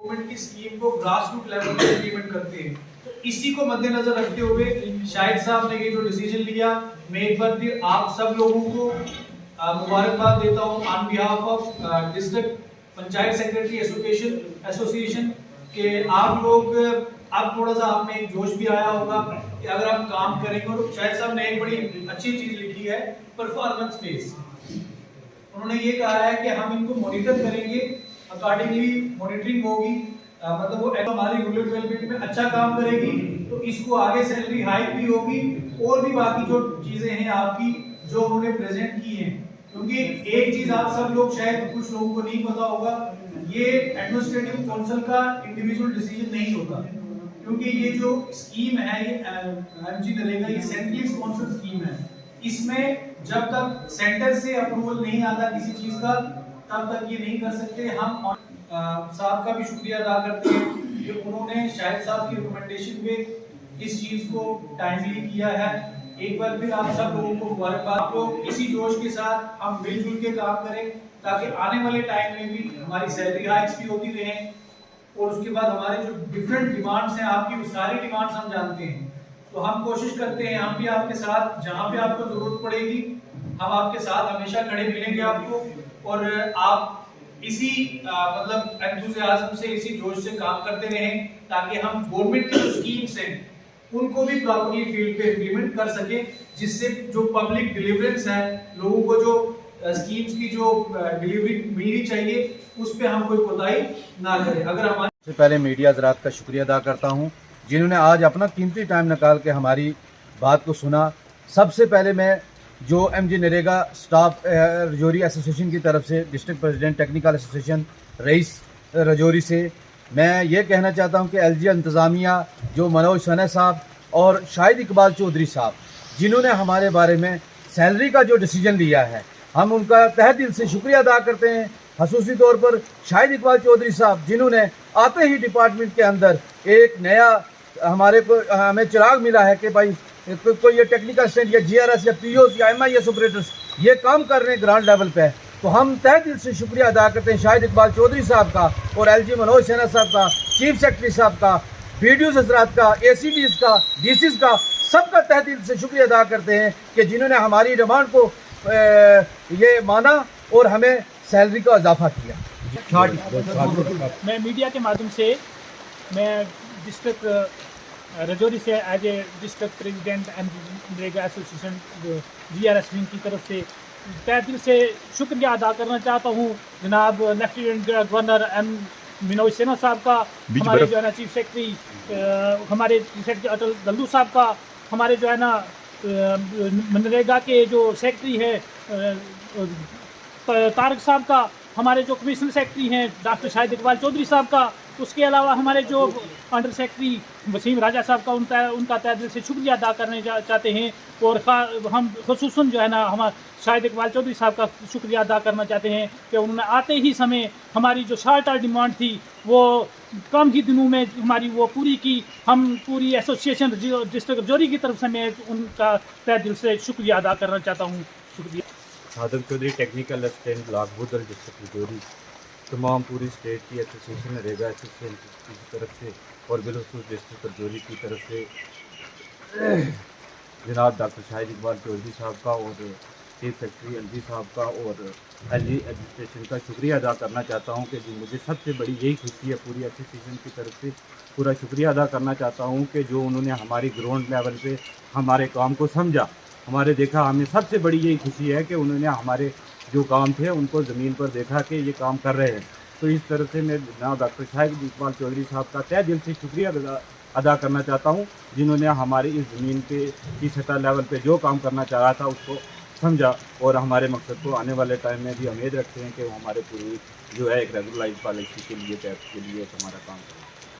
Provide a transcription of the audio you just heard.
Government की scheme को grass root level पे इम्प्लीमेंट करते हैं। तो इसी को मद्देनजर रखते हुए शाहिद साहब ने ये जो डिसीजन लिया, मैं एक बार फिर आप सब लोगों को मुबारकबाद देता हूँ on behalf of district panchayat secretary association के आप लोग अब थोड़ा सा आप में एक जोश भी आया होगा कि अगर आप काम करेंगे। और शाहिद साहब ने एक बड़ी अच्छी चीज लिखी है, परफॉर्मेंस बेस। उन्होंने ये कहा है कि हम इनको मॉनिटर करेंगे, अकॉर्डिंगली मॉनिटरिंग होगी, मतलब वो हमारी रूरल डेवलपमेंट में अच्छा काम करेगी तो इसको आगे सैलरी हाइक भी होगी और भी बाकी जो चीजें हैं आपकी जो उन्होंने प्रेजेंट की हैं। क्योंकि एक चीज आप सब लोग शायद कुछ लोगों को नहीं पता होगा, ये एडमिनिस्ट्रेटिव काउंसिल का इंडिविजुअल डिसीजन नहीं होता, क्योंकि ये जो स्कीम है ये एमजी नरेगा ये सेंट्रली स्पॉन्सर्ड स्कीम है। इसमें जब तक सेंटर से अप्रूवल नहीं आता किसी चीज का तब तक ये नहीं कर सकते। हम साहब का भी शुक्रिया अदा करते हैं कि उन्होंने शाहिद साहब की रिकमेंडेशन पे इस चीज को टाइमली किया है। एक बार फिर आप सब लोगों को मुबारकबाद। आप लोग इसी जोश के साथ हम मिलजुल के काम करें ताकि आने वाले टाइम में भी हमारी सैलरी हाइक्स भी होती रहें और उसके बाद हमारे जो डिफरेंट डिमांड्स हैं आपकी वो सारी डिमांड्स हम जानते हैं। तो हम कोशिश करते हैं हम भी आपके साथ जहाँ पे आपको जरूरत पड़ेगी हम आपके साथ हमेशा खड़े मिलेंगे आपको, और आप इसी मतलब एंथुसियाज्म से इसी जोश से काम करते रहें ताकि हम गवर्नमेंट की जो स्कीम्स हैं उनको भी प्रॉपर्ली फील्ड पे इम्प्लीमेंट कर सके, जिससे जो पब्लिक डिलीवरेंस है लोगों को जो स्कीम्स की जो डिलीवरी मिलनी चाहिए उस पे हम कोई कोताही ना करें। अगर हमारे सबसे पहले मीडिया हज़रात का शुक्रिया अदा करता हूं जिन्होंने आज अपना कीमती टाइम निकाल के हमारी बात को सुना। सबसे पहले मैं जो MG NREGA staff Rajouri association की तरफ से district president technical association rice Rajouri से मैं ये कहना चाहता हूं कि एलजी इंतज़ामिया जो मनोज सना साहब और शाहिद इकबाल चौधरी साहब जिन्होंने हमारे बारे में सैलरी का जो डिसीजन लिया है हम उनका तहे दिल से शुक्रिया अदा करते हैं। खसूसी तौर पर शाहिद इकबाल चौधरी साहब जिन्होंने आते ही डिपार्टमेंट के अंदर एक नया हमें चिराग मिला है कि भाई कोई ये टेक्निकल स्टैंड या जीआरएस या पीओस या एमआईएस ऑपरेटर्स ये काम कर रहे हैं ग्राउंड लेवल पे, तो हम तहे दिल से शुक्रिया अदा करते हैं शाहिद इकबाल चौधरी साहब का और एलजी मनोज सना साहब का, चीफ सेक्रेटरी साहब का, बीडीओ हजरात का, एसीडीज का, डीसीज का, सबका तहे दिल से शुक्रिया अदा करते हैं कि जिन्होंने हमारी डिमांड को ये माना और हमें सैलरी का इजाफा किया। मैं मीडिया के माध्यम से मैं डिस्ट्रिक्ट रजौरी से as a district president MG NREGA association GRS wing की तरफ से तहे दिल से शुक्रिया अदा करना चाहता हूँ जनाब lieutenant governor M Manoj Sinha साहब का, हमारे जो है ना चीफ सेक्रेटरी हमारे चीफ सेक्रेटरी अटल गल्लू साहब का, हमारे जो है ना मनरेगा के जो सेक्रेटरी है तारक साहब का, हमारे जो कमिश्नर सेक्रेटरी हैं डॉक्टर शाहिद इकबाल चौधरी साहब का, उसके अलावा हमारे जो अंडर सेक्रेटरी वसीम राजा साहब का उनका तहे दिल से शुक्रिया अदा करने चाहते हैं। और हम खुसूसन जो है ना हम शाहिद इकबाल चौधरी साहब का शुक्रिया अदा करना चाहते हैं कि उन्होंने आते ही समय हमारी जो शॉर्ट टर्म डिमांड थी वो कम ही दिनों में हमारी वो पूरी की। हम पूरी एसोसिएशन डिस्ट्रिक्ट रजौरी की तरफ से मैं उनका तहे दिल से शुक्रिया अदा करना चाहता हूँ। शुक्रिया। Saddam Chaudhary technical assistant block Budhal district Rajouri तमाम पूरी स्टेट की एसोसिएशन नरेगा एसोसिएशन की तरफ से और बिलखसूस डिस्ट्रिक्ट रजौरी की तरफ से जनाब डॉक्टर शाहिद इकबाल चौधरी साहब का और चीफ सेक्रेटरी एलजी साहब का और एलजी एडमिनिस्ट्रेशन का शुक्रिया अदा करना चाहता हूं कि मुझे सबसे बड़ी यही खुशी है पूरी एसोसिएशन की तरफ से पूरा शुक्रिया अदा करना चाहता हूं कि जो उन्होंने हमारी ग्राउंड लेवल पे हमारे काम को समझा, हमारे देखा। हमें सबसे बड़ी यही खुशी है कि उन्होंने हमारे जो काम थे उनको ज़मीन पर देखा कि ये काम कर रहे हैं। तो इस तरह से मैं जनाब डॉक्टर शाहिद इकबाल चौधरी साहब का तहे दिल से शुक्रिया अदा करना चाहता हूं जिन्होंने हमारी इस ज़मीन पे की सतह लेवल पे जो काम करना चाह रहा था उसको समझा और हमारे मकसद को आने वाले टाइम में भी उम्मीद रखते हैं कि वो हमारे पूरी जो है एक रेगुलराइज पॉलिसी के लिए टैक्स के लिए हमारा काम करें।